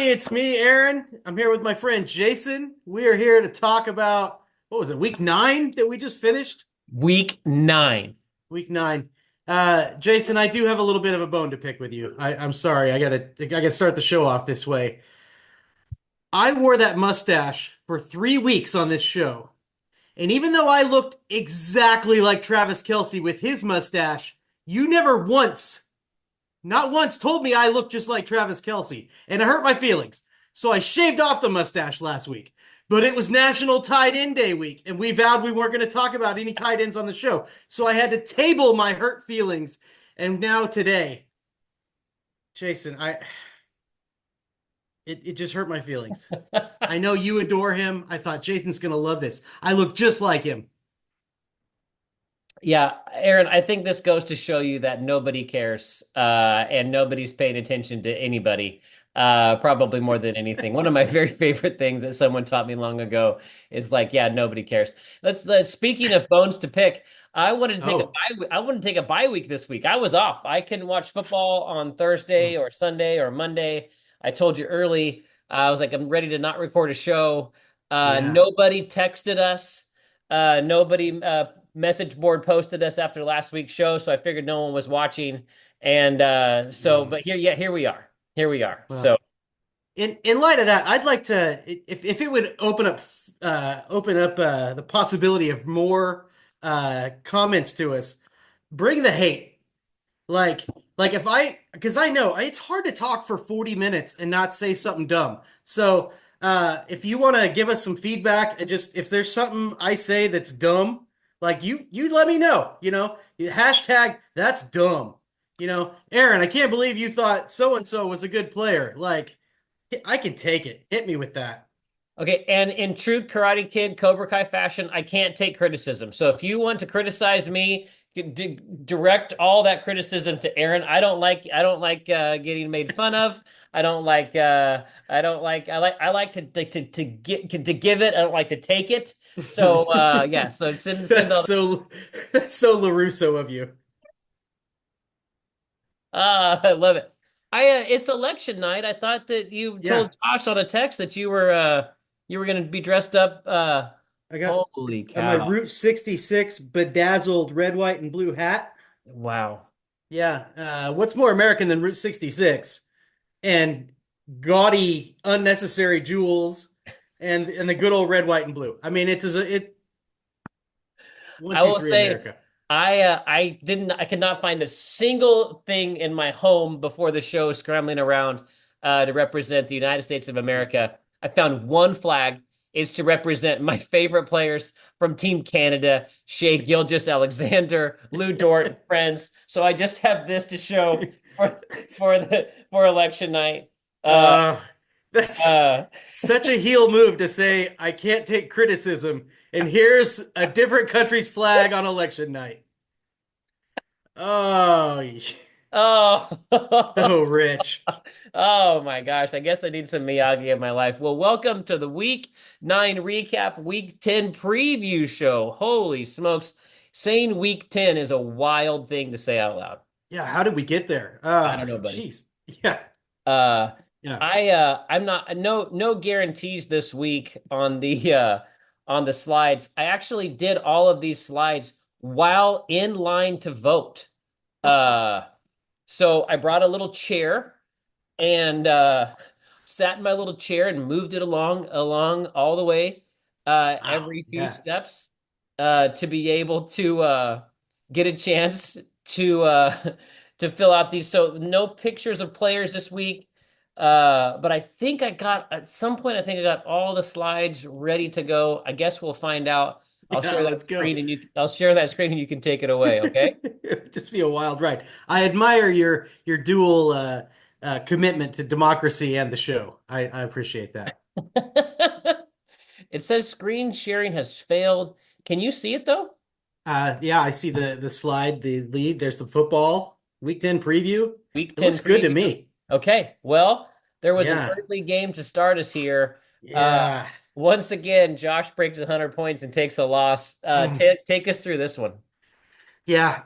everybody. It's me, Aaron. I'm here with my friend Jason. We are here to talk about what was it, week 9 that we just finished? Week 9. Week 9. Jason, I do have a little bit of a bone to pick with you. I'm sorry. I gotta start the show off this way. I wore that mustache for 3 weeks on this show. And even though I looked exactly like Travis Kelce with his mustache, you never once, not once, told me I looked just like Travis Kelce, and it hurt my feelings. So I shaved off the mustache last week. But it was National Tight End Day week, and we vowed we weren't going to talk about any tight ends on the show. So I had to table my hurt feelings. And now today, Jason, it just hurt my feelings. I know you adore him. I thought Jason's going to love this. I look just like him. Yeah, Aaron, I think this goes to show you that nobody cares, and nobody's paying attention to anybody, probably more than anything. One of my very favorite things that someone taught me long ago is like, yeah, nobody cares. Let's speaking of bones to pick, I wanted to take a Oh, bye, I wanted to take a bye week this week. I was off. I couldn't watch football on Thursday or Sunday or Monday. I told you early. I was like, I'm ready to not record a show. yeah. Nobody texted us. Nobody message board posted us after last week's show, so I figured no one was watching. And Mm. but here we are. Here we are. So Well, in light of that, I'd like to, if it would open up the possibility of more comments to us, bring the hate. Like like if I because I know it's hard to talk for 40 minutes and not say something dumb. So if you want to give us some feedback and just if there's something I say that's dumb, like you let me know, hashtag that's dumb. Aaron, I can't believe you thought so and so was a good player. Like I can take it. Hit me with that. okay, and in true Karate Kid Cobra Kai fashion, I can't take criticism. So if you want to criticize me, direct all that criticism to Aaron. I don't like getting made fun of. I don't like to give it. I don't like to take it. So yeah, so send That's all. so that's so LaRusso of you. I love it. It's election night. I thought that you Yeah. told Josh on a text that you were going to be dressed up. I got Holy my cow. Route 66 bedazzled red, white, and blue hat. Wow. Yeah. What's more American than Route 66? And gaudy, unnecessary jewels and the good old red, white, and blue. I mean, it one, I two, will three say America. I could not find a single thing in my home before the show scrambling around to represent the United States of America. I found one flag is to represent my favorite players from Team Canada, Shea Gilgeous-Alexander, Lou Dort, and friends. So I just have this to show for election night. Uh Uh, that's uh such a heel move to say I can't take criticism. And here's a different country's flag on election night. Oh, oh. so rich. Oh my gosh, I guess I need some Miyagi in my life. Well, welcome to the week 9 recap, week 10 preview show. Holy smokes. Saying week 10 is a wild thing to say out loud. Yeah, how did we get there? I don't know, buddy. Jeez. Yeah, Uh yeah. I'm not no guarantees this week on the slides. I actually did all of these slides while in line to vote. Uh so I brought a little chair and sat in my little chair and moved it along all the way Wow. every few Yeah. steps to be able to get a chance to to fill out these. So no pictures of players this week. But I think I got at some point, I think I got all the slides ready to go. I guess we'll find out. Yeah, let's go. I'll share that screen and you can take it away, okay? Just be a wild ride. I admire your dual commitment to democracy and the show. I appreciate that. It says screen sharing has failed. Can you see it though? Yeah, I see the slide, the lead. There's the football week 10 preview. Week It 10 looks good to preview. me. Okay, well, there was an Yeah. early game to start us here. Uh, Yeah. Once again, Josh breaks 100 points and takes a loss. Mm. Take us through this one. Yeah.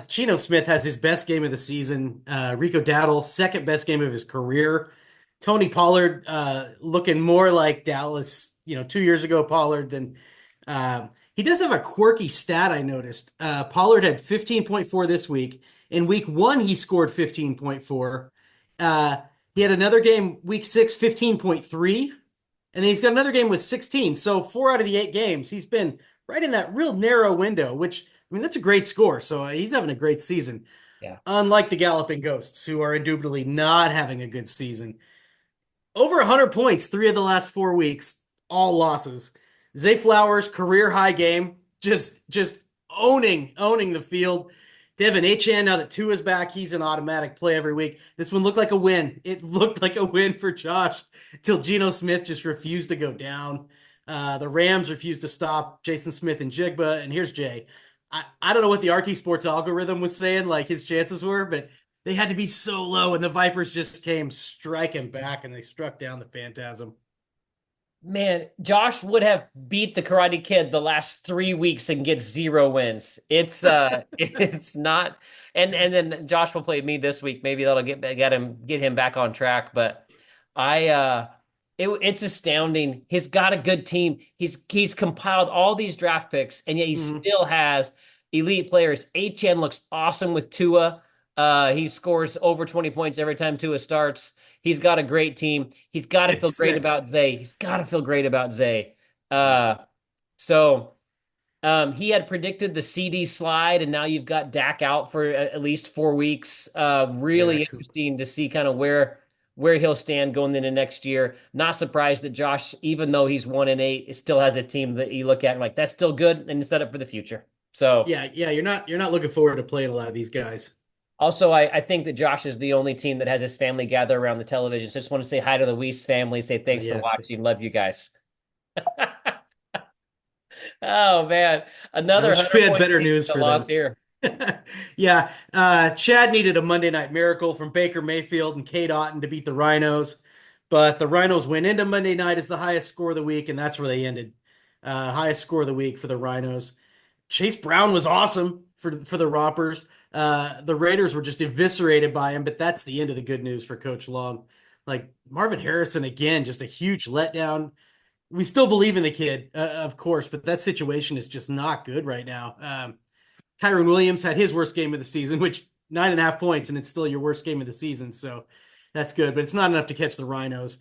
Geno Smith has his best game of the season. Rico Dowdle, second best game of his career. Tony Pollard looking more like Dallas, 2 years ago Pollard than he does have a quirky stat I noticed. Pollard had 15.4 this week. In week one, he scored 15.4. Uh, he had another game, week six, 15.3. And then he's got another game with 16. So 4 out of the 8 games, he's been right in that real narrow window, which, I mean, that's a great score. So he's having a great season. Yeah. Unlike the Galloping Ghosts, who are indubitably not having a good season. Over 100 points 3 of the last 4 weeks, all losses. Zay Flowers, career high game, just owning the field. Devin Achan, now that Tua is back, he's an automatic play every week. This one looked like a win. It looked like a win for Josh till Geno Smith just refused to go down. The Rams refused to stop Jason Smith and Jigba. And here's Jay. I don't know what the RT Sports algorithm was saying, like his chances were, but they had to be so low, and the Vipers just came striking back, and they struck down the Phantasm. Man, Josh would have beat the Karate Kid the last 3 weeks and get 0 wins. It's it's not, and then Josh will play me this week. Maybe that'll get him back on track. But it's astounding. He's got a good team. He's compiled all these draft picks, and yet he Mhm. still has elite players. Achan looks awesome with Tua. He scores over 20 points every time Tua starts. He's got a great team. He's got to It's feel great sick. about Zay. He's got to feel great about Zay. Uh, so he had predicted the CD slide, and now you've got Dak out for at least 4 weeks. Yeah, Really cool. interesting to see kind of where he'll stand going into next year. Not surprised that Josh, even though he's 1-8, still has a team that you look at and like that's still good and set up for the future. So Yeah. You're not looking forward to playing a lot of these guys. also, I think that Josh is the only team that has his family gather around the television. So I just want to say hi to the Weiss family. Say thanks for Yes, watching. Love you guys. Oh man, I another wish we had 100 point better season news to for loss them. here. Yeah, Chad needed a Monday night miracle from Baker Mayfield and Kate Otten to beat the Rhinos, but the Rhinos went into Monday night as the highest score of the week, and that's where they ended. Highest score of the week for the Rhinos. Chase Brown was awesome for the Rompers. The Raiders were just eviscerated by him, but that's the end of the good news for Coach Long. Like Marvin Harrison again, just a huge letdown. We still believe in the kid, of course, but that situation is just not good right now. Kyron Williams had his worst game of the season, which 9.5 points, and it's still your worst game of the season. So that's good, but it's not enough to catch the Rhinos.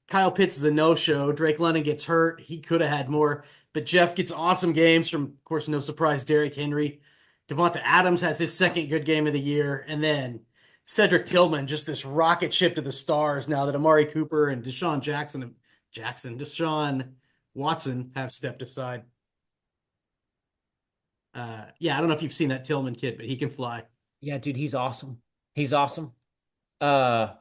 Kyle Pitts is a no-show. Drake London gets hurt. He could have had more, but Jeff gets awesome games from, of course, no surprise, Derrick Henry. Devonta Adams has his second good game of the year, and then Cedric Tillman, just this rocket ship to the stars now that Amari Cooper and Deshaun Watson have stepped aside. Yeah, I don't know if you've seen that Tillman kid, but he can fly. Yeah, dude, he's awesome. He's awesome. Uh,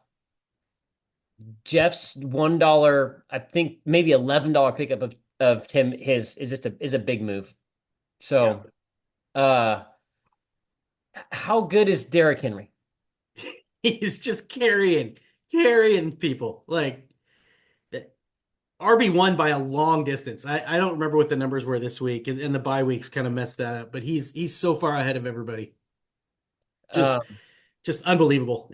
Jeff's $1, I think maybe $11 pickup of Tim his is a big move. Yeah, So, uh, how good is Derrick Henry? he's just carrying people like RB1 by a long distance. I don't remember what the numbers were this week, and the bye weeks kind of messed that up. But he's so far ahead of everybody. Just Um, just unbelievable.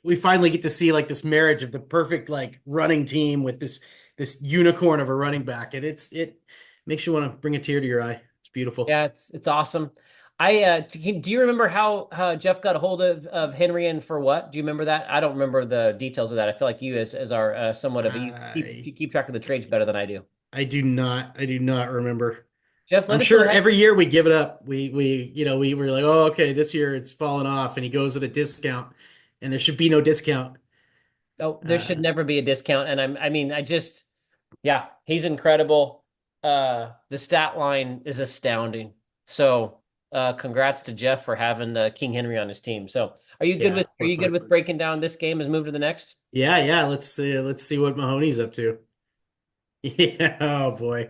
We finally get to see like this marriage of the perfect like running team with this unicorn of a running back, and it makes you want to bring a tear to your eye. It's beautiful. Yeah, it's awesome. Do you remember how Jeff got a hold of Henry and for what? Do you remember that? I don't remember the details of that. I feel like you as our somewhat of a you I keep track of the trades better than I do. I do not remember. Jeff I'm Lennon sure had every year we give it up. We were like, oh, okay, this year it's fallen off, and he goes at a discount, and there should be no discount. oh, there should Uh, never be a discount. And I mean, yeah, he's incredible. The stat line is astounding. So, congrats to Jeff for having King Henry on his team. So, yeah, are we're you good fine. with breaking down this game as move to the next? Yeah. Let's see what Mahoney's up to. Yeah, oh boy.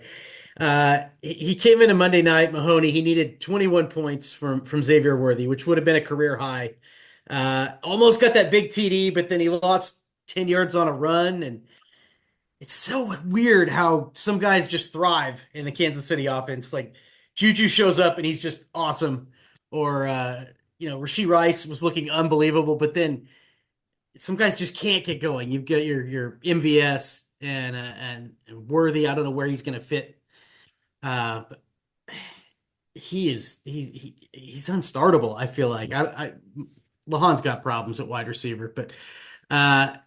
He came into Monday night, Mahoney. He needed 21 points from Xavier Worthy, which would have been a career high. Almost got that big TD, but then he lost 10 yards on a run. And it's so weird how some guys just thrive in the Kansas City offense. Like Juju shows up and he's just awesome. Or Rashee Rice was looking unbelievable, but then some guys just can't get going. You've got your MVS and Worthy. I don't know where he's going to fit. But he's unstartable. I feel like Lahan's got problems at wide receiver, but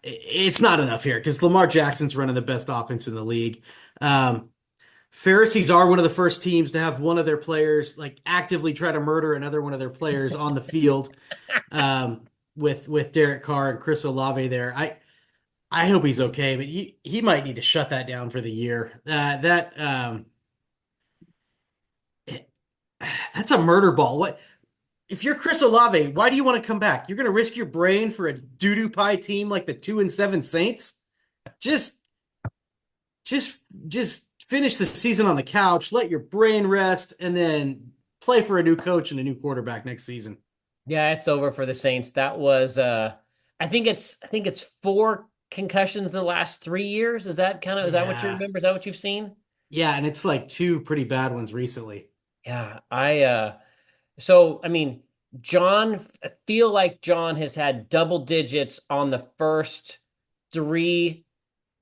it's not enough here because Lamar Jackson's running the best offense in the league. Um, Pharisees are one of the first teams to have one of their players like actively try to murder another one of their players on the field. With Derek Carr and Chris Olave there. I hope he's okay, but he might need to shut that down for the year. That's a murder ball. What if you're Chris Olave? Why do you want to come back? You're going to risk your brain for a doo-doo pie team like the 2-7 Saints? Just just just finish the season on the couch, let your brain rest, and then play for a new coach and a new quarterback next season. Yeah, it's over for the Saints. That was I think it's four concussions in the last 3 years. Is that what you Yeah. remember? Is that what you've seen? Yeah, and it's like two pretty bad ones recently. Yeah, so I mean, I feel like John has had double digits on the first three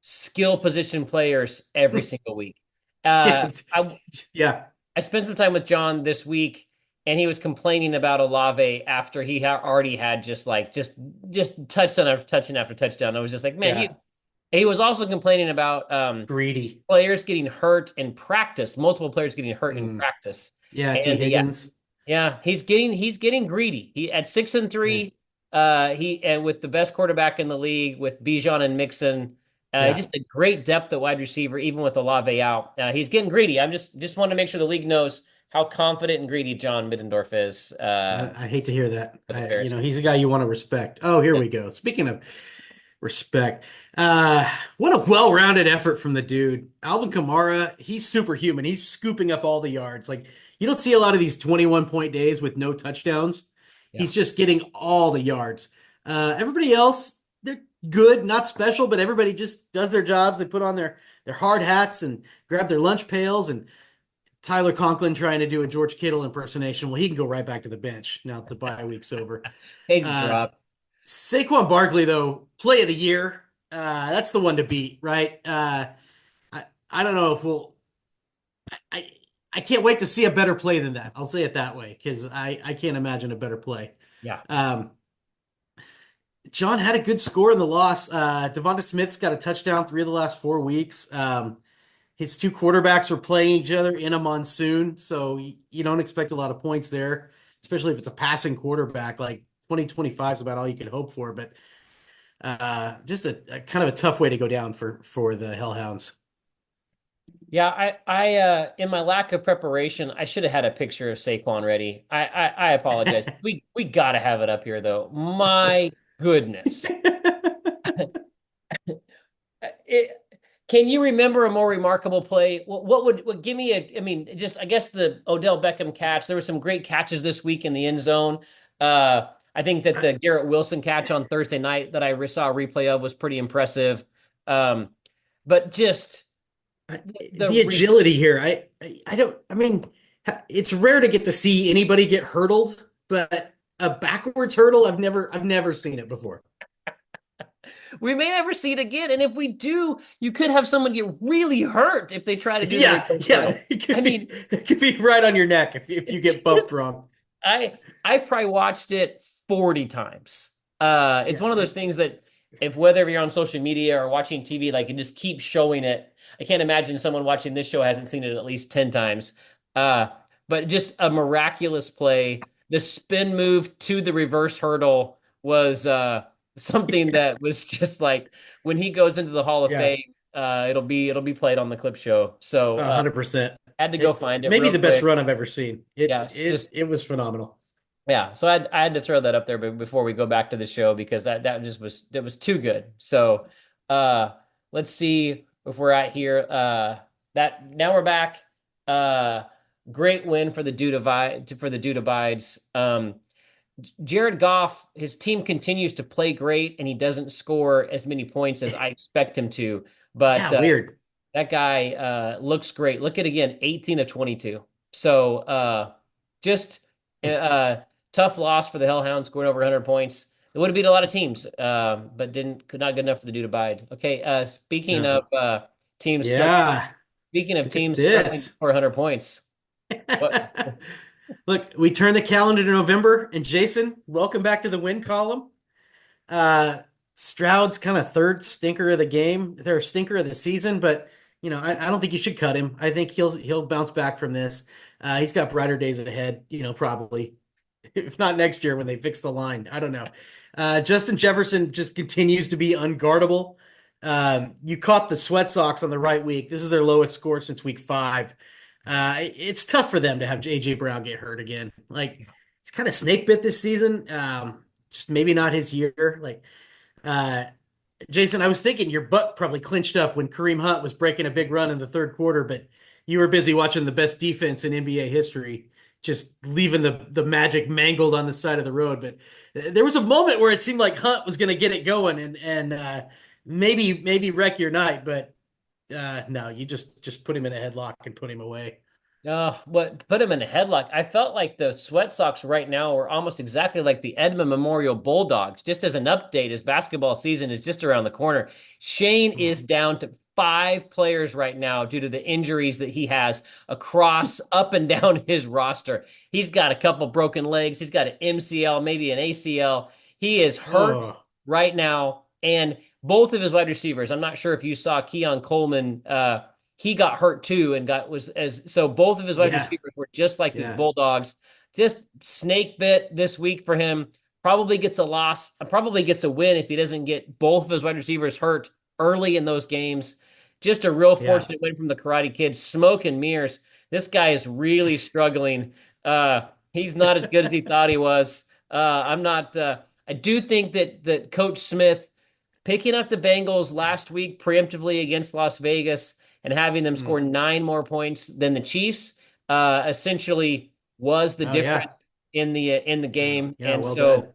skill position players every single week. Yeah, I yeah, I spent some time with John this week, and he was complaining about Olave after he already had just touchdown after touchdown after touchdown. I was just like, man, yeah. he was also complaining about Greedy. players getting hurt in practice, multiple players getting hurt in Mm. practice, Yeah, T. and yeah, Higgins. yeah, he's getting greedy. He at 6-3, Yeah, he and with the best quarterback in the league with Bijan and Mixon, yeah. just a great depth at wide receiver, even with Olave out. He's getting greedy. I'm just want to make sure the league knows how confident and greedy John Middendorf is I hate to hear that. for the Bears. He's a guy you want to respect. Oh, here we go. Speaking of respect, what a well-rounded effort from the dude. Alvin Kamara, he's superhuman. He's scooping up all the yards. Like you don't see a lot of these 21-point days with no touchdowns. Yeah. He's just getting all the yards. Everybody else, they're good, not special, but everybody just does their jobs. They put on their hard hats and grab their lunch pails and Tyler Conklin trying to do a George Kittle impersonation. Well, he can go right back to the bench now that the bye week's over. Page Uh, drop. Saquon Barkley, though, play of the year. That's the one to beat, right? I don't know if I I can't wait to see a better play than that. I'll say it that way because I can't imagine a better play. Yeah. Um, John had a good score in the loss. Devonta Smith's got a touchdown 3 of the last 4 weeks. His two quarterbacks were playing each other in a monsoon, so you don't expect a lot of points there, especially if it's a passing quarterback. Like 2025 is about all you can hope for, but just a kind of a tough way to go down for the Hellhounds. Yeah, in my lack of preparation, I should have had a picture of Saquon ready. I apologize. We gotta have it up here though. My goodness. It, can you remember a more remarkable play? What give me I mean, just I guess the Odell Beckham catch. There were some great catches this week in the end zone. I think that the Garrett Wilson catch on Thursday night that I saw a replay of was pretty impressive. Um, but just the The agility here, I don't. I mean, it's rare to get to see anybody get hurdled, but a backwards hurdle, I've never seen it before. we may never see it again. And if we do, you could have someone get really hurt if they try to do the Yeah, reverse yeah, hurdle. I mean, it could be right on your neck if you get bumped wrong. I I've probably watched it 40 times. It's Yeah, one of those it's things that if whether you're on social media or watching TV, like it just keeps showing it. I can't imagine someone watching this show hasn't seen it at least 10 times. Uh, but just a miraculous play. The spin move to the reverse hurdle was something that was just like when he goes into the Hall of yeah, Fame, it'll be played on the clip show. So 100%. had to go It find it maybe real the best quick. run I've ever seen. Yeah, It it's it just it was phenomenal. yeah, so I had to throw that up there before we go back to the show because that just was too good. So uh let's see if we're at here. That now we're back. Uh Great win for the dude abides. Jared Goff, his team continues to play great and he doesn't score as many points as I expect him to. But Yeah, weird. that guy looks great. Look at again, 18 of 22. So just uh tough loss for the Hellhounds, scoring over 100 points. It would have beat a lot of teams, but didn't could not good enough for the dude to bide. Okay, No. teams struggling, Yeah. speaking of Look at teams struggling to this. score 100 points, what? Look, we turn the calendar to November, and Jason, welcome back to the win column. Uh, Stroud's kind of third stinker of the game, their stinker of the season, but I don't think you should cut him. I think he'll bounce back from this. He's got brighter days ahead, probably. If not next year when they fix the line. I don't know. Justin Jefferson just continues to be unguardable. You caught the Sweat Sox on the right week. This is their lowest score since week 5. It's tough for them to have AJ Brown get hurt again. Like he's kind of snake bit this season. Just maybe not his year. Uh, Jason, I was thinking your butt probably clinched up when Kareem Hunt was breaking a big run in the third quarter, but you were busy watching the best defense in NBA history, just leaving the Magic mangled on the side of the road. But there was a moment where it seemed like Hunt was going to get it going and maybe wreck your night, but no, you just put him in a headlock and put him away. What put him in a headlock? I felt like the Sweat Sox right now are almost exactly like the Edmond Memorial Bulldogs. Just as an update, as basketball season is just around the corner. Shane is down to 5 players right now due to the injuries that he has across up and down his roster. He's got a couple broken legs. He's got an MCL, maybe an ACL. He is hurt Oh, right now, and both of his wide receivers. I'm not sure if you saw Keon Coleman. He got hurt too and got was as so both of his wide yeah, receivers were just like his yeah, Bulldogs. Just snake bit this week for him. Probably gets a loss. Probably gets a win if he doesn't get both of his wide receivers hurt early in those games. Just a real yeah, fortunate win from the Karate Kid. Smoke and mirrors. This guy is really struggling. He's not as good as he thought he was. I'm not. I do think that Coach Smith picking up the Bengals last week preemptively against Las Vegas and having them mm. score 9 more points than the Chiefs, essentially was the Oh yeah, difference in the yeah, game. yeah. And Well done. so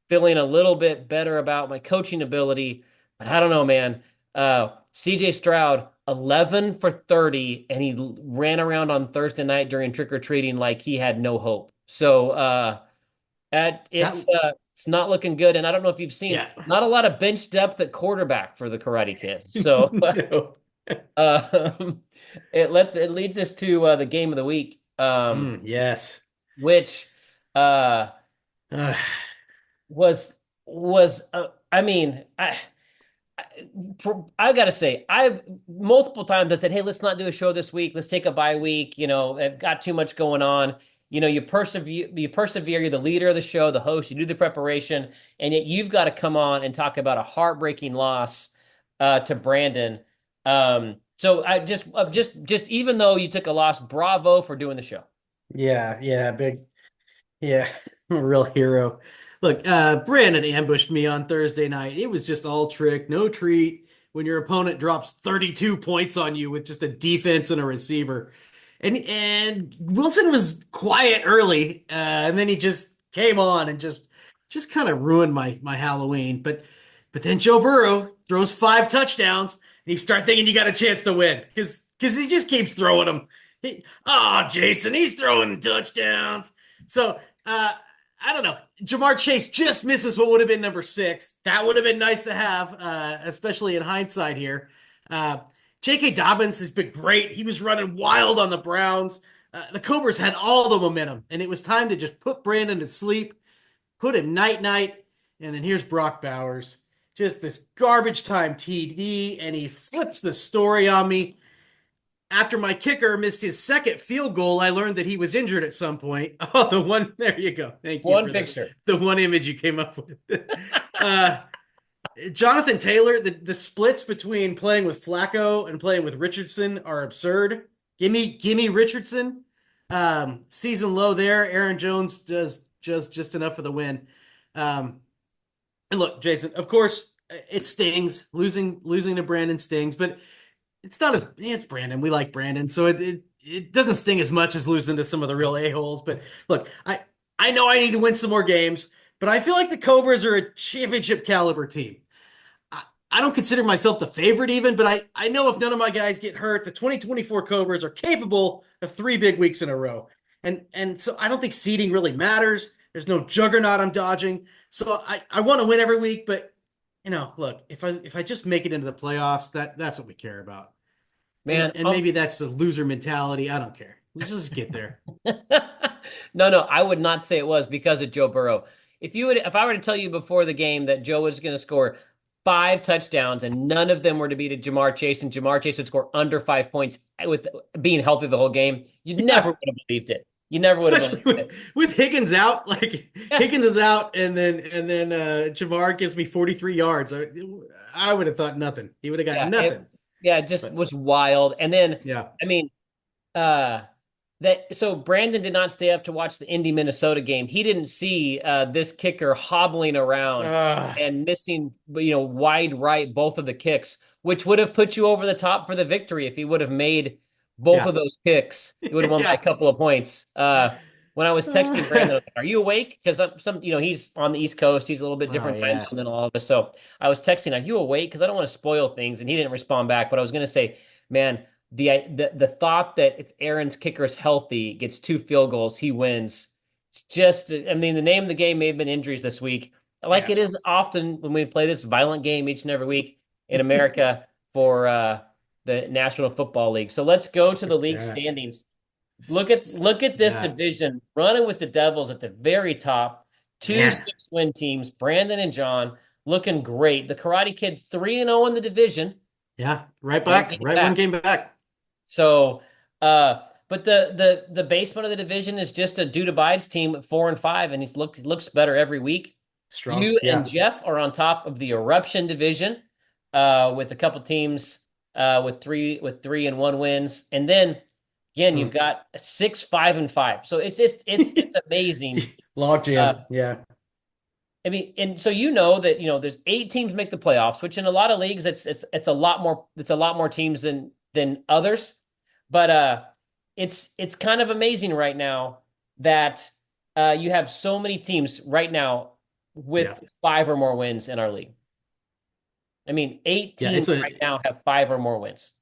feeling a little bit better about my coaching ability, but I don't know, man. CJ Stroud, 11 for 30, and he ran around on Thursday night during trick or treating like he had no hope. So That it's not looking good. And I don't know if you've seen yeah. not a lot of bench depth at quarterback for the Karate Kid. So No. um, it leads us to the game of the week, Yes. which uh, Uh, was I mean I gotta say, I multiple times I said, "Hey, let's not do a show this week. Let's take a bye week. I've got too much going on." You persevere. You persevere. You're the leader of the show, the host. You do the preparation, and yet you've got to come on and talk about a heartbreaking loss to Brandon. So I just even though you took a loss, bravo for doing the show. yeah, yeah, big. Yeah, I'm a real hero. Look, Brandon ambushed me on Thursday night. It was just all trick, no treat. When your opponent drops 32 points on you with just a defense and a receiver, and Wilson was quiet early, and then he just came on and just kind of ruined my Halloween. But then Joe Burrow throws 5 touchdowns, and you start thinking you got a chance to win because he just keeps throwing them. Jason, he's throwing touchdowns. So I don't know. Jamar Chase just misses what would have been number 6. That would have been nice to have, especially in hindsight here. Uh, J.K. Dobbins has been great. He was running wild on the Browns. The Cobras had all the momentum, and it was time to just put Brandon to sleep, put him night-night, and then here's Brock Bowers. Just this garbage time TD, and he flips the story on me. After my kicker missed his second field goal, I learned that he was injured at some point. Oh, the one, there you go. Thank you One for picture. the one image you came up with. uh, Jonathan Taylor, the splits between playing with Flacco and playing with Richardson are absurd. Gimme Richardson. Season low there. Aaron Jones does just enough for the win. And look, Jason, of course, it stings. Losing to Brandon stings, but it's Brandon. We like Brandon, so it doesn't sting as much as losing to some of the real a-holes. But look, I know I need to win some more games, but I feel like the Cobras are a championship caliber team. I don't consider myself the favorite even, but I know if none of my guys get hurt, the 2024 Cobras are capable of 3 big weeks in a row. And so I don't think seeding really matters. There's no juggernaut I'm dodging. So I want to win every week, but look, if I just make it into the playoffs, that's what we care about. And Man, and maybe that's the loser mentality. I don't care. Let's just get there. no, I would not say it was because of Joe Burrow. If I were to tell you before the game that Joe was going to score 5 touchdowns and none of them were to be to Jamar Chase, and Jamar Chase would score under 5 points with being healthy the whole game, you never Yeah. would have believed it. You never would have Especially believed with it. with Higgins out, like Yeah, Higgins is out, and then Jamar gives me 43 yards. I would have thought nothing. He would have got yeah, nothing. it just But was wild. And then, yeah, I mean, uh, so Brandon did not stay up to watch the Indy Minnesota game. He didn't see this kicker hobbling around uh, and missing, wide right both of the kicks, which would have put you over the top for the victory if he would have made both yeah, of those kicks. He would have won by a yeah. couple of points. When I was texting Brandon, I was like, "Are you awake?" Because he's on the East Coast. He's a little bit Oh different time yeah, zone than all of us. So I was texting, "Are you awake?" Because I don't want to spoil things, and he didn't respond back. But I was going to say, man, the thought that if Aaron's kicker is healthy, gets 2 field goals, he wins. It's just, I mean, the name of the game may have been injuries this week, like yeah. it is often when we play this violent game each and every week in America for the National Football League. So let's go to the Look league at that. standings. Look at this Yeah, division, running with the Devils at the very top. Two man. 6-win teams, Brandon and John, looking great. The Karate Kid 3-0 in the division, Yeah, right one back, game right one back. game back. So, but the basement of the division is just a Dude Abides team at 4-5, and he looks better every week. Strong. You and Yeah. Jeff are on top of the Eruption division, with a couple teams with three and one wins, and then again you've Mm. got 6-5-5. So it's amazing. Log Uh, jam. Yeah. I mean, and so there's 8 teams make the playoffs, which in a lot of leagues it's a lot more teams than others. But it's kind of amazing right now that you have so many teams right now Yeah. with 5 or more wins in our league. I mean, eight Yeah. teams right now have 5 or more wins.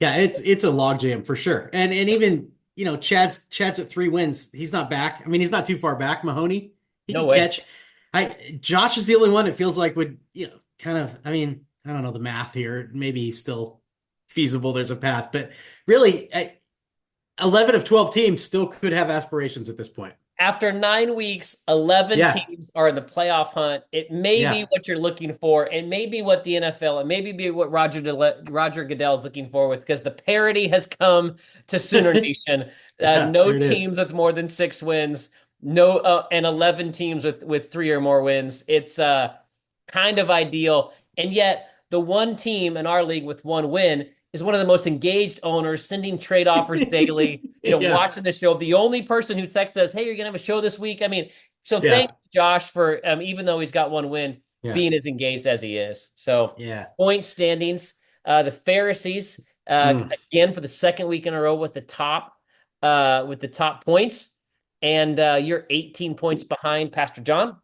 It's a log jam for sure. And even, Chad's at 3 wins. He's not back. I mean, he's not too far back. Mahoney, he No can way. catch. Josh is the only one it feels like would, kind of, I mean, I don't know the math here. Maybe he's still feasible. There's a path, but really, 11 of 12 teams still could have aspirations at this point. After 9 weeks, 11 Yeah. teams are in the playoff hunt. It may be Yeah. what you're looking for. It may be what the NFL, and maybe be what Roger Goodell is looking for with, because the parity has come to Sooner Nation. Yeah, No there it is. teams with more than 6 wins, no, and 11 teams with 3 or more wins. It's kind of ideal. And yet, the one team in our league with 1 win is one of the most engaged owners, sending trade offers daily, Yeah. watching the show. The only person who texted us, "Hey, you're gonna have a show this week." I mean, so thank Yeah. Josh for, even though he's got 1 win, Yeah. being as engaged as he is. So Yeah. point standings, the Pharisees, Mm, again for the second week in a row with the top points, and you're 18 points behind Pastor John.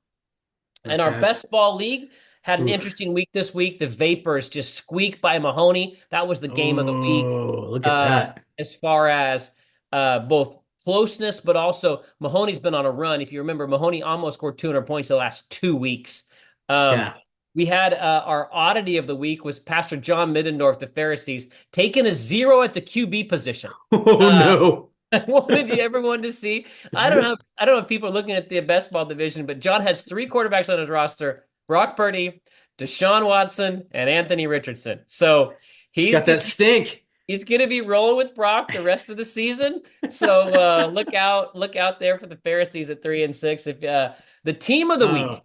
And not our bad. best ball league had an Oof. interesting week this week. The Vapors just squeak by Mahoney. That was the game of the week, Oh, look at that. as far as both closeness, but also Mahoney's been on a run. If you remember, Mahoney almost scored 200 points the last 2 weeks. Um, Yeah. we had our oddity of the week was Pastor John Middendorf, the Pharisees, taking a 0 at the QB position. Oh Uh, no. I wanted everyone to see. I don't know if people are looking at the best ball division, but John has 3 quarterbacks on his roster: Brock Purdy, Deshaun Watson, and Anthony Richardson. So It's he's got that stink. he's gonna be rolling with Brock the rest of the season. So look out there for the Pharisees at 3-6. If the Oh, team of the week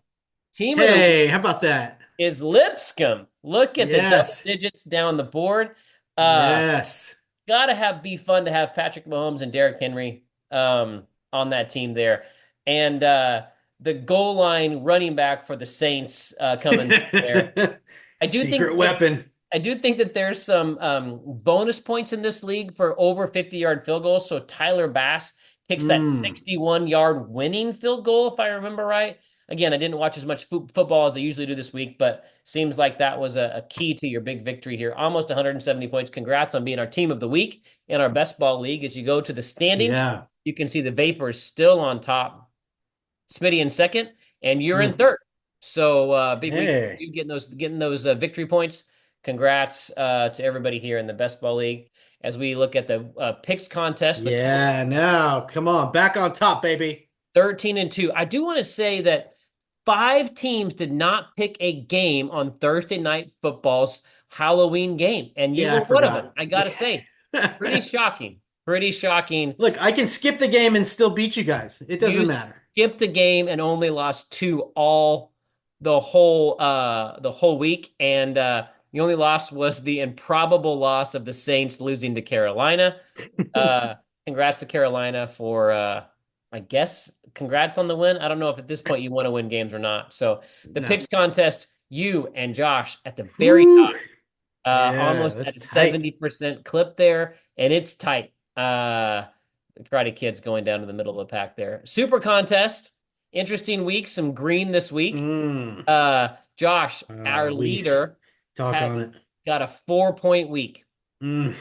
hey, how about that? is Lipscomb. Look at the double Yes. digits down the board. Uh, Yes. be fun to have Patrick Mahomes and Derrick Henry on that team there, and the goal line running back for the Saints coming there. I do think Secret weapon. I do think that there's some bonus points in this league for over 50-yard field goals. So Tyler Bass kicks that Mm. 61-yard winning field goal, if I remember right. Again, I didn't watch as much football as I usually do this week, but seems like that was a key to your big victory here. Almost 170 points. Congrats on being our team of the week in our best ball league. As you go to the standings, Yeah. you can see the Vapors still on top, Smitty in second, and you're in Mm. third. So big week for Hey. you getting those victory points. Congrats to everybody here in the Best Ball League as we look at the picks contest. The total Yeah, now come on, back on top, baby. 13-2. I do want to say that five teams did not pick a game on Thursday Night Football's Halloween game, and you Yeah, I were one of them. forgot. I gotta say, pretty shocking. Pretty shocking. Look, I can skip the game and still beat you guys. It You doesn't matter. skipped a game and only lost two all the whole week, and the only loss was the improbable loss of the Saints losing to Carolina. Uh, Congrats to Carolina for I guess congrats on the win. I don't know if at this point you want to win games or not. So the No. picks contest, you and Josh at the very Whew. top, Yeah, almost that's at tight. 70% clip there, and it's tight. The Karate Kid's going down to the middle of the pack there. Super contest, interesting week, some green this week. Mm. Josh, our Weiss. leader, Talk had on it. got a 4-point week. Mm.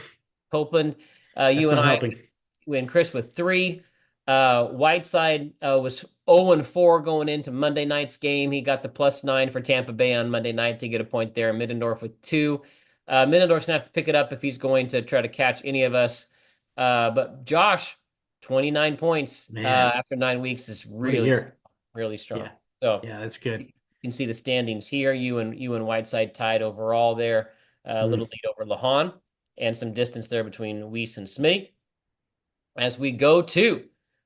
Copeland, you That's and not I, helping. we and Chris with three. Whiteside was 0-4 going into Monday night's game. He got the +9 for Tampa Bay on Monday night to get a point there. Middendorf with two. Middendorf's gonna have to pick it up if he's going to try to catch any of us. But Josh, 29 points Man, after 9 weeks is what a really, year. really strong. Yeah. So Yeah, that's you good. can see the standings here. You and Whiteside tied overall there. A Mm. little lead over Lahan and some distance there between Weiss and Smitty. As we go to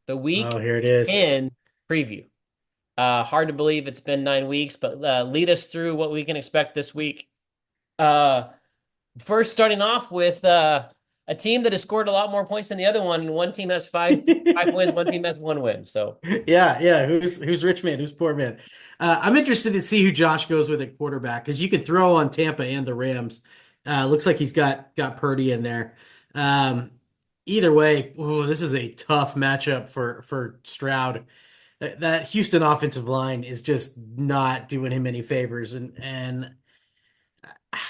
the Oh, week here it is. 10 preview. Hard to believe it's been 9 weeks, but lead us through what we can expect this week. Uh, First, starting off with a team that has scored a lot more points than the other one. One team has five wins, one team has one win. So Yeah, yeah. Who's rich man? Who's poor man? I'm interested to see who Josh goes with at quarterback because you can throw on Tampa and the Rams. Looks like he's got Purdy in there. Um, Either way, ooh, this is a tough matchup for Stroud. That Houston offensive line is just not doing him any favors, and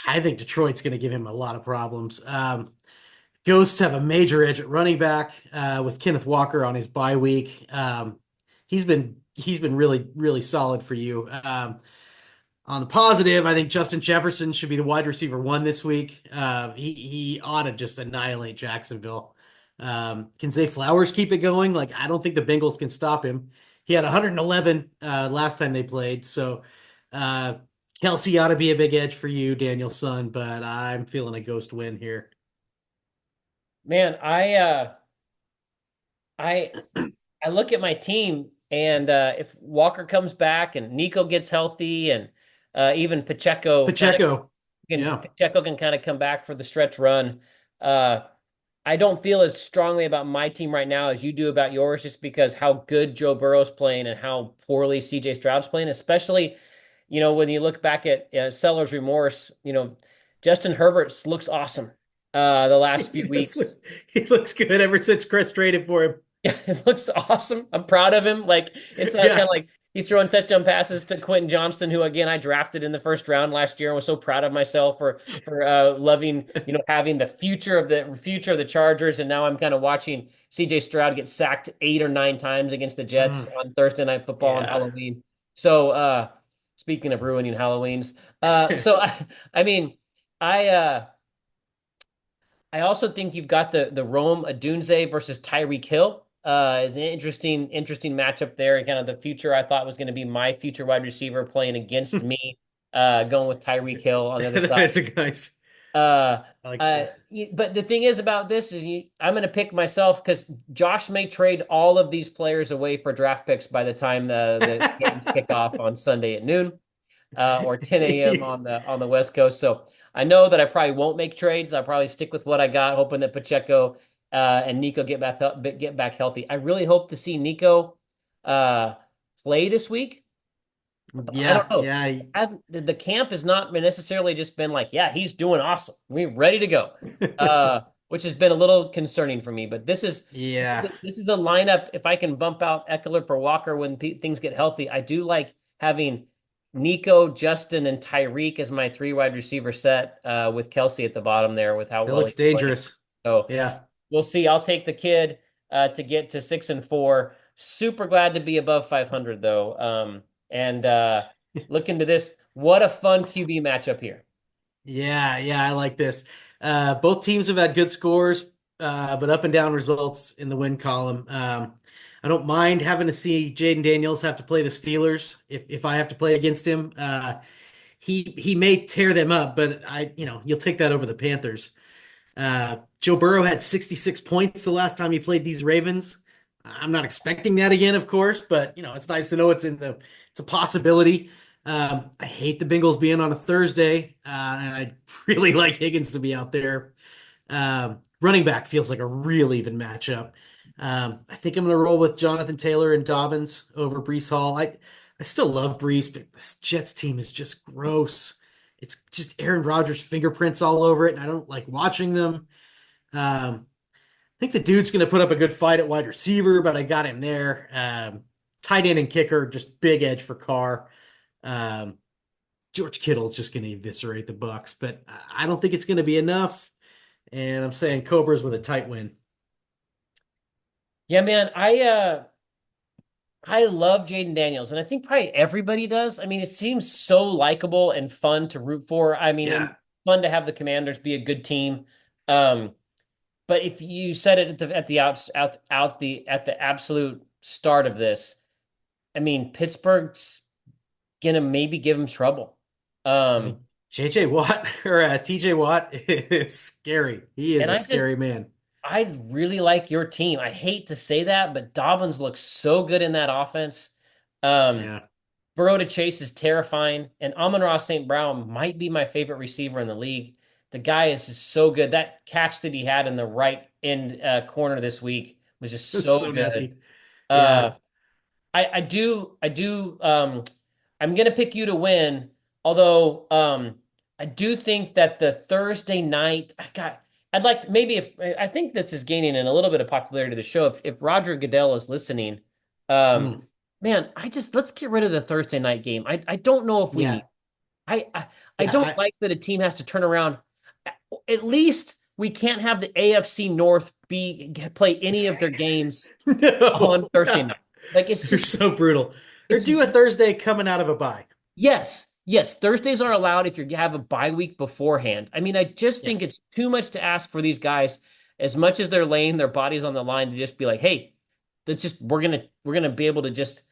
I think Detroit's going to give him a lot of problems. Ghosts have a major edge at running back with Kenneth Walker on his bye week. He's been really solid for you. On the positive, I think Justin Jefferson should be the wide receiver one this week. He ought to just annihilate Jacksonville. Can Zay Flowers keep it going? Like I don't think the Bengals can stop him. He had 111 last time they played, so uh, Kelsey ought to be a big edge for you, Danielson. But I'm feeling a ghost win here. man, I I look at my team, and if Walker comes back and Nico gets healthy, and even Pacheco, yeah. Pacheco can kind of come back for the stretch run. Uh, I don't feel as strongly about my team right now as you do about yours, just because how good Joe Burrow's playing and how poorly CJ Stroud's playing, especially, when you look back at seller's remorse, Justin Herbert looks awesome the last He few does weeks. he looks good ever since Chris traded for him. Yeah, it looks awesome. I'm proud of him. Like it's kind of Yeah. like he's throwing touchdown passes to Quentin Johnston, who again I drafted in the first round last year and was so proud of myself for loving, having the future of the Chargers. And now I'm kind of watching CJ Stroud get sacked 8 or 9 times against the Jets Mm, on Thursday Night Football on yeah. Halloween. So speaking of ruining Halloweens, so I mean I also think you've got the Rome Odunze versus Tyreek Hill is an interesting matchup there. And kind of the future I thought was going to be my future wide receiver playing against me, going with Tyreek Hill on the other side. That's a nice. Uh, I like that. but the thing is about this is I'm going to pick myself because Josh may trade all of these players away for draft picks by the time the games kick off on Sunday at noon or 10 a.m. on the West Coast. So I know that I probably won't make trades. I'll probably stick with what I got, hoping that Pacheco and Nico get back healthy. I really hope to see Nico uh, play this week. But I don't Yeah, know. yeah. The camp has not necessarily just been like, yeah, he's doing awesome. We're ready to go. Which has been a little concerning for me. But this is Yeah. this is a lineup. If I can bump out Eckler for Walker when things get healthy, I do like having Nico, Justin, and Tyreek as my three wide receiver set with Kelsey at the bottom there with how It well looks he's playing. dangerous. So Yeah. we'll see. I'll take the kid to get to 6-4. Super glad to be above 500 though. And look into this. What a fun QB matchup here. Yeah, yeah, I like this. Both teams have had good scores, but up and down results in the win column. I don't mind having to see Jaden Daniels have to play the Steelers if I have to play against him. He may tear them up, but you'll take that over the Panthers. Joe Burrow had 66 points the last time he played these Ravens. I'm not expecting that again, of course, but it's nice to know it's a possibility. I hate the Bengals being on a Thursday, and I really like Higgins to be out there. Running back feels like a real even matchup. I think I'm going to roll with Jonathan Taylor and Dobbins over Brees Hall. I still love Brees, but this Jets team is just gross. It's just Aaron Rodgers' fingerprints all over it, and I don't like watching them. I think the dude's going to put up a good fight at wide receiver, but I got him there. Tight end and kicker, just big edge for Carr. Um, George Kittle's just going to eviscerate the Bucks, but I don't think it's going to be enough. And I'm saying Cobras with a tight win. Yeah, man. I love Jaden Daniels, and I think probably everybody does. I mean, it seems so likable and fun to root for. I mean, and Yeah, fun to have the Commanders be a good team. Um, but if you said it at the absolute start of this, I mean, Pittsburgh's gonna maybe give him trouble. I Um, mean JJ Watt or TJ Watt is scary. He is and a I just scary man. I really like your team. I hate to say that, but Dobbins looks so good in that offense. Um, Yeah, Burrow to Chase is terrifying, and Amon-Ra St. Brown might be my favorite receiver in the league. The guy is just so good. That catch that he had in the right end corner this week was just it's so so good. nasty. Uh, Yeah, I do. I'm gonna pick you to win, although I do think that the Thursday night, I'd like to, maybe if I think this is gaining in a little bit of popularity to the show. If Roger Goodell is listening, um, mm, man, let's get rid of the Thursday night game. I don't know if we yeah, need. I I, I yeah. don't like that a team has to turn around. At least we can't have the AFC North be play any of their games on No, Thursday night. Like it's they're just so brutal. Or it's do a Thursday coming out of a bye. yes, yes. Thursdays are allowed if you have a bye week beforehand. I mean, I just Yeah, think it's too much to ask for these guys, as much as they're laying their bodies on the line to just be like, hey, that's just we're gonna be able to just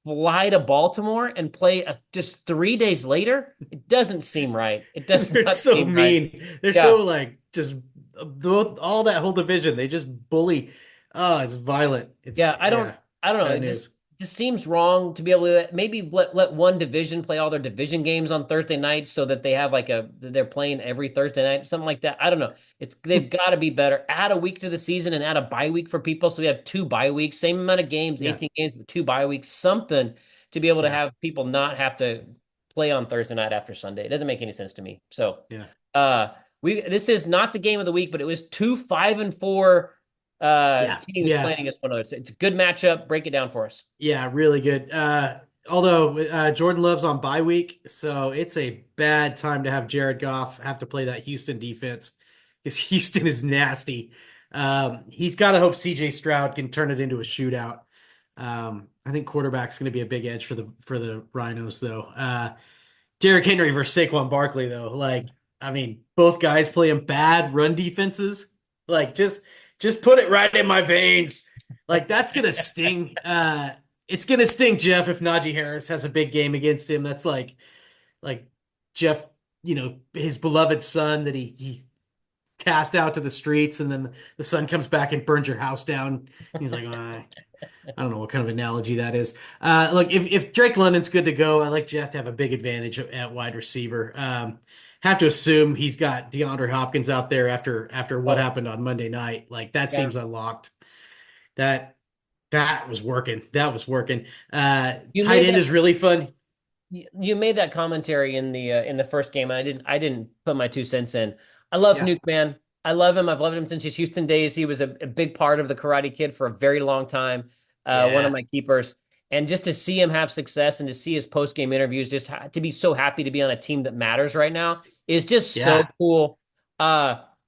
fly to Baltimore and play just 3 days later. It doesn't seem right. It does they're not so seem right. mean. They're Yeah. so like just all that whole division. They just bully. Oh, it's violent. It's Yeah, yeah, I it's don't know. bad It just news. just seems wrong to be able to maybe let one division play all their division games on Thursday nights so that they have they're playing every Thursday night, something like that. I don't know. They've got to be better. Add a week to the season and add a bye week for people so we have two bye weeks, same amount of games, Yeah, 18 games, but two bye weeks, something to be able to yeah, have people not have to play on Thursday night after Sunday. It doesn't make any sense to me. So, yeah, uh we this is not the game of the week, but it was two 5-4 yeah, teams yeah. playing against one another. So it's a good matchup. Break it down for us. Yeah, really good. Although Jordan Love's on bye week, so it's a bad time to have Jared Goff have to play that Houston defense because Houston is nasty. He's got to hope CJ Stroud can turn it into a shootout. I think quarterback's going to be a big edge for the Rhinos, though. Derrick Henry versus Saquon Barkley, though. Like, I mean, both guys playing bad run defenses. Like, just put it right in my veins. Like, that's gonna sting. It's gonna sting Jeff if Najee Harris has a big game against him. That's like Jeff, his beloved son that he cast out to the streets, and then the son comes back and burns your house down. He's like, I don't know what kind of analogy that is. Look, if Drake London's good to go, I like Jeff to have a big advantage at wide receiver. Have to assume he's got DeAndre Hopkins out there after what Oh, happened on Monday night. Like that yeah. seems unlocked. That that was working. That was working. You Tight made end that is really fun. you made that commentary in the first game, and I didn't put my 2 cents in. I love Yeah, Nuke, man. I love him. I've loved him since his Houston days. He was a big part of the Karate Kid for a very long time. One of yeah, my keepers. And just to see him have success and to see his post game interviews, to be so happy to be on a team that matters right now is just so yeah. cool.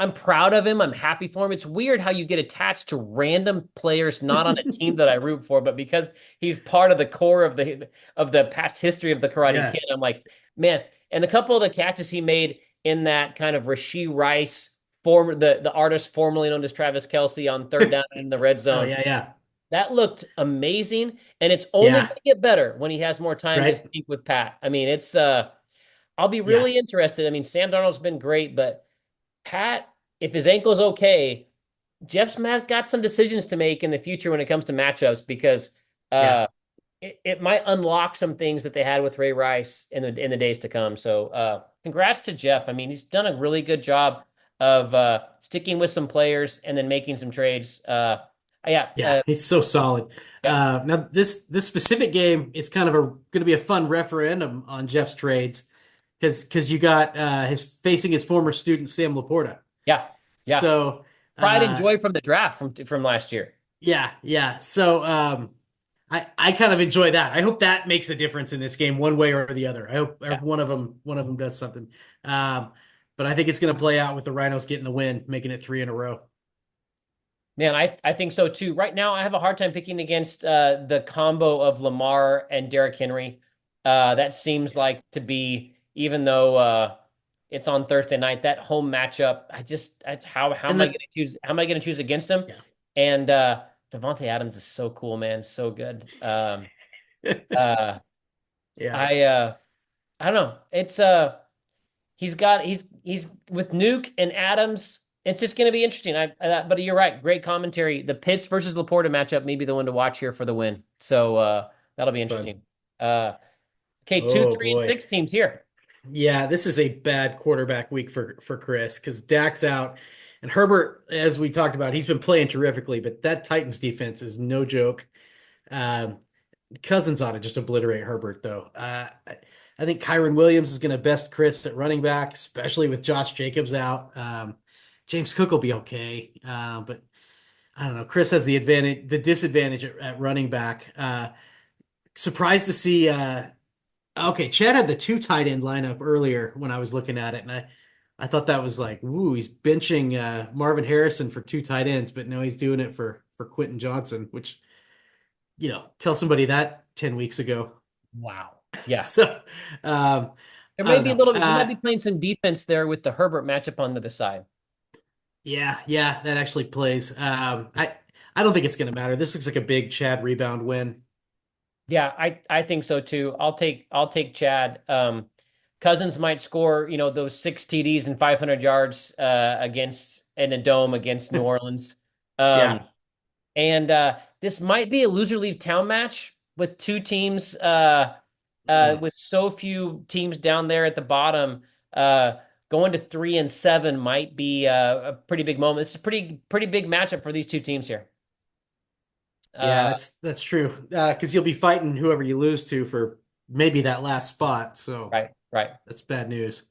I'm proud of him. I'm happy for him. It's weird how you get attached to random players not on a team that I root for, but because he's part of the core of the past history of the Karate Yeah. Kid, I'm like, man. And a couple of the catches he made in that kind of Rasheed Rice, the artist formerly known as Travis Kelce on third down in the red Oh zone, yeah, yeah. that looked amazing. And it's only going Yeah. to get better when he has more time to Right? speak with Pat. I mean, it's I'll be Yeah. really interested. I mean, Sam Darnold's been great, but Pat, if his ankle's okay, Jeff's got some decisions to make in the future when it comes to matchups because Yeah. uh, it might unlock some things that they had with Ray Rice in the days to come. So, congrats to Jeff. I mean, he's done a really good job of sticking with some players and then making some trades. Yeah, Yeah, he's so solid. yeah, Now this specific game is kind of a going to be a fun referendum on Jeff's trades because you got his facing his former student Sam Laporta. yeah, yeah. So Pride and uh, joy from the draft from last year. yeah, yeah. So I kind of enjoy that. I hope that makes a difference in this game one way or the other. I Yeah. hope one of them does something. Um, but I think it's going to play out with the Rhinos getting the win, making it three in a row. Man, I think so too. Right now, I have a hard time picking against the combo of Lamar and Derrick Henry. That seems like to be, even though it's on Thursday night, that home matchup. How And am I going the to choose? How am I going to choose against him? yeah. And Devontae Adams is so cool, man, so good. Uh, Yeah. I I don't know. It's he's with Nuke and Adams. It's just going to be interesting. But you're right. Great commentary. The Pitts versus Laporta matchup may be the one to watch here for the win. So that'll be Fun. interesting. Uh, okay, two, Oh three, and boy. six teams here. Yeah, this is a bad quarterback week for Chris because Dak's out and Herbert, as we talked about, he's been playing terrifically, but that Titans defense is no joke. Um, Cousins ought to just obliterate Herbert though. I think Kyron Williams is going to best Chris at running back, especially with Josh Jacobs out. James Cook will be okay, but I don't know. Chris has the disadvantage at running back. Surprised to see. Okay, Chad had the two tight end lineup earlier when I was looking at it, and I thought that was like, woo, he's benching Marvin Harrison for two tight ends, but no, he's doing it for Quentin Johnson, which tell somebody that 10 weeks ago. Wow. Yeah. So um, There I may don't be a know. little bit. He might be playing some defense there with the Herbert matchup on the other side. Yeah, yeah, that actually plays. I don't think it's going to matter. This looks like a big Chad rebound win. Yeah, I think so too. I'll take Chad. Cousins might score, those six TDs and 500 yards against in a dome against New Orleans. Um, Yeah. And this might be a loser leave town match with two teams Mm. with so few teams down there at the bottom. Going to 3-7 might be a pretty big moment. It's a pretty big matchup for these two teams here. Yeah, Uh, that's true. Because you'll be fighting whoever you lose to for maybe that last spot. So right, right. that's bad news.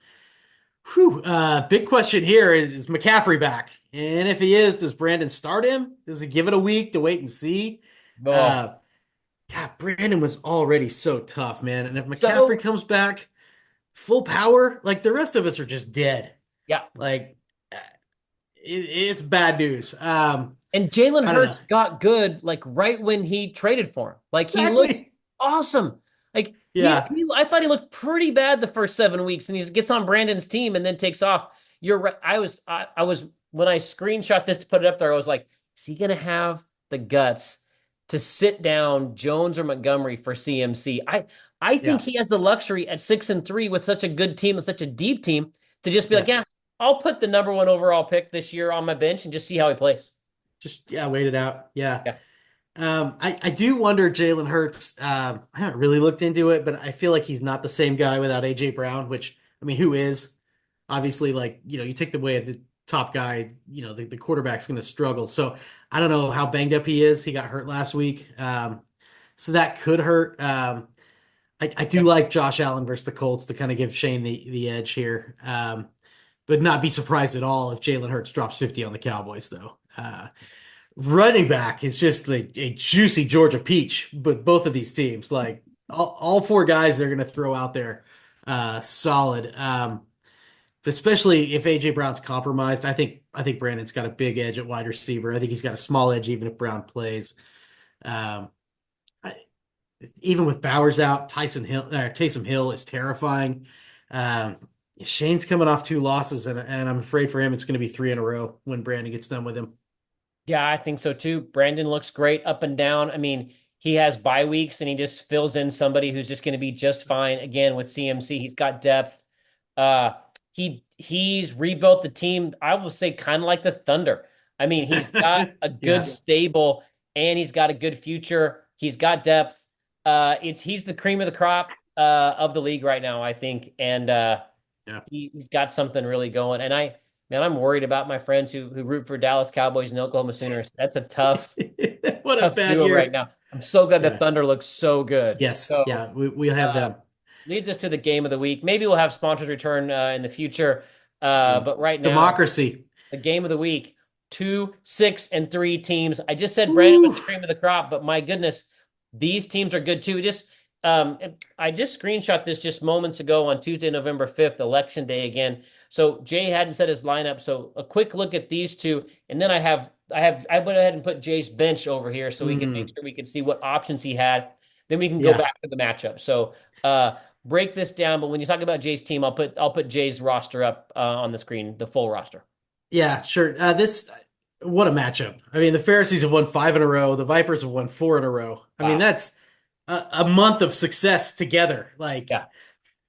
Whew. Big question here is McCaffrey back? And if he is, does Brandon start him? Does he give it a week to wait and see? Oh, Uh, God, Brandon was already so tough, man. And if McCaffrey so comes back full power, like the rest of us are just dead. yeah. Like it's bad news. And Jalen I don't know. Hurts got good like right when he traded for him. Like he looks Exactly. awesome. Like Yeah. I thought he looked pretty bad the first 7 weeks, and he gets on Brandon's team and then takes off. You're right. I was when I screenshot this to put it up there, I was like, is he gonna have the guts to sit down Jones or Montgomery for CMC? I think Yeah. he has the luxury at 6-3 with such a good team and such a deep team to just be like, Yeah. yeah, I'll put the number one overall pick this year on my bench and just see how he plays. Just yeah, wait it out. Yeah. Yeah. I do wonder Jalen Hurts. I haven't really looked into it, but I feel like he's not the same guy without AJ Brown, which I mean, who is? Obviously, like, you take the way of the top guy, the quarterback's going to struggle. So I don't know how banged up he is. He got hurt last week. So that could hurt. I do like Josh Allen versus the Colts to kind of give Shane the edge here. But not be surprised at all if Jalen Hurts drops 50 on the Cowboys, though. Running back is just like a juicy Georgia peach with both of these teams. Like all four guys they're going to throw out there, solid. especially if AJ Brown's compromised. I think Brandon's got a big edge at wide receiver. I think he's got a small edge even if Brown plays. Um, I, Even with Bowers out, Taysom Hill is terrifying. Um, Shane's coming off two losses, and I'm afraid for him it's going to be three in a row when Brandon gets done with him. Yeah, I think so too. Brandon looks great up and down. I mean, he has bye weeks and he just fills in somebody who's just going to be just fine. Again, with CMC, he's got depth. Uh, he's rebuilt the team, I will say, kind of like the Thunder. I mean, he's got a good Yeah, stable and he's got a good future. He's got depth. He's the cream of the crop of the league right now, I think. And yeah. he's got something really going. And I'm worried about my friends who root for Dallas Cowboys and Oklahoma Sooners. That's a What a tough bad duo right year. now. I'm so glad the Yeah. Thunder looks so good. Yes. So Yeah. We'll have uh, them. leads us to the game of the week. Maybe we'll have sponsors return in the future. Mm. But right now, Democracy. the game of the week, 2, 6, and 3 teams. I just said Brandon was Ooh. the cream of the crop, but my goodness, these teams are good too. I just screenshot this just moments ago on Tuesday, November 5th, election day again. So Jay hadn't set his lineup. So a quick look at these two, and then I went ahead and put Jay's bench over here so we can make Mm. sure we can see what options he had. Then we can go Yeah. back to the matchup. So break this down. But when you talk about Jay's team, I'll put Jay's roster up on the screen, the full roster. Yeah. Sure. What a matchup. I mean, the Pharisees have won five in a row. The Vipers have won four in a row. I mean, Wow. that's a month of success together. Like, Yeah.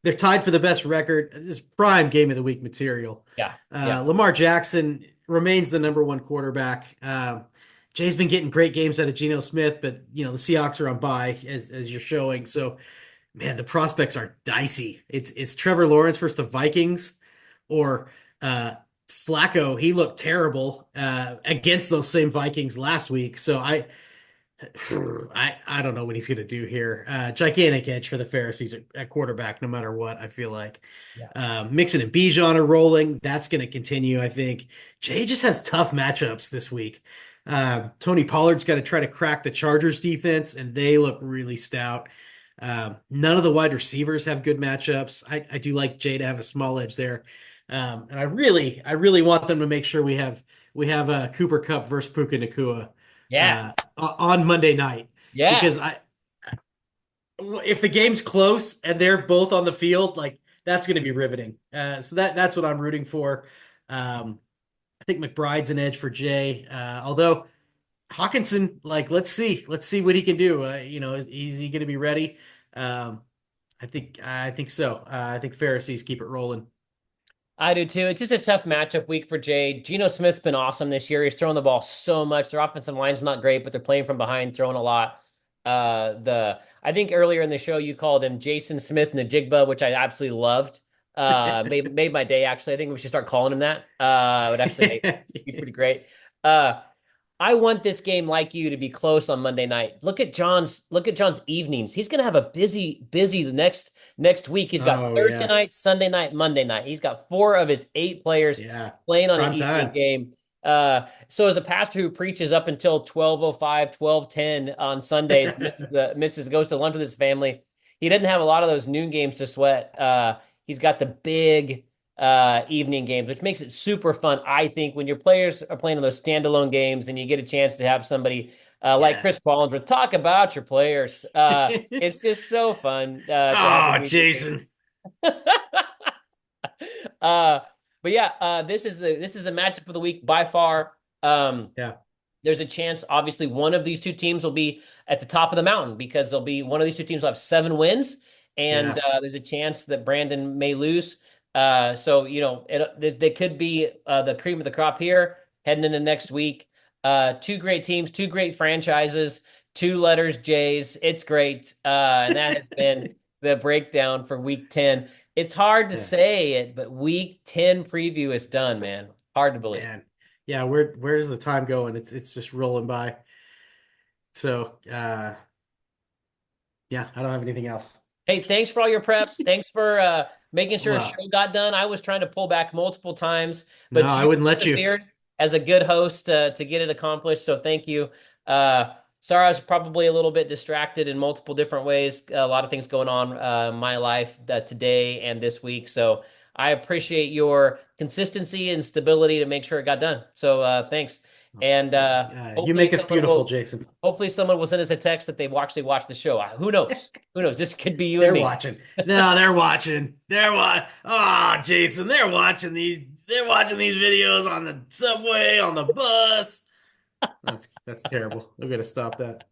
they're tied for the best record. This is prime game of the week material. Yeah. Yeah. Lamar Jackson remains the number one quarterback. Jay's been getting great games out of Geno Smith, but the Seahawks are on bye as you're showing. So man, the prospects are dicey. It's Trevor Lawrence versus the Vikings, or uh, Flacco. He looked terrible against those same Vikings last week. So I don't know what he's going to do here. Gigantic edge for the Pharisees at quarterback, no matter what. I feel like Yeah. Mixon and Bijan are rolling. That's going to continue. I think Jay just has tough matchups this week. Tony Pollard's got to try to crack the Chargers defense, and they look really stout. None of the wide receivers have good matchups. I do like Jay to have a small edge there, and I really want them to make sure we have a Cooper Cup versus Puka Nakua Yeah. on Monday night Yeah. because if the game's close and they're both on the field, like that's going to be riveting. So that's what I'm rooting for. I think McBride's an edge for Jay, although Hawkinson, like let's see what he can do. Is he going to be ready? Um, I think so. I think Pharisees keep it rolling. I do too. It's just a tough matchup week for Jay. Geno Smith's been awesome this year. He's throwing the ball so much. Their offensive line's not great, but they're playing from behind, throwing a lot. I think earlier in the show you called him Jason Smith and the Jigba, which I absolutely loved. Made my day actually. I think we should start calling him that. It would actually be pretty great. Uh, I want this game like you to be close on Monday night. Look at John's evenings. He's going to have a busy the next week. He's got Oh Thursday yeah, night, Sunday night, Monday night. He's got 4 of his 8 players yeah. playing on an Prime evening time. game. So as a pastor who preaches up until 12:05, 12:10 on Sundays, misses goes to lunch with his family. He doesn't have a lot of those noon games to sweat. He's got the big evening games, which makes it super fun. I think when your players are playing in those standalone games and you get a chance to have somebody like Yeah. Chris Collinsworth talk about your players, it's just so fun to have him Oh, read your things. Jason. uh, but yeah, this is a matchup of the week by far. Um, Yeah, there's a chance, obviously, one of these two teams will be at the top of the mountain because there'll be one of these two teams will have 7 wins, and yeah, there's a chance that Brandon may lose. So they could be the cream of the crop here heading into next week. Two great teams, two great franchises, 2 letters J's. It's great, and that has been the breakdown for Week 10. It's hard to yeah. say it, but Week 10 preview is done, man. Hard to believe. Man, yeah. Where's the time going? It's just rolling by. So, yeah, I don't have anything else. Hey, thanks for all your prep. Thanks for making sure a show Well, got done. I was trying to pull back multiple times, no, but I you wouldn't let you. persevered as a good host to get it accomplished. So thank you. Sorry, I was probably a little bit distracted in multiple different ways. A lot of things going on in my life today and this week. So I appreciate your consistency and stability to make sure it got done. So thanks. And You make us beautiful, Jason. hopefully someone will send us a text that they've actually watched the show. Who knows? Who knows? This could be you and They're me. watching. No, they're watching. They're watching. Oh, Jason, they're watching these. They're watching these videos on the subway, on the bus. That's terrible. We're gonna stop that.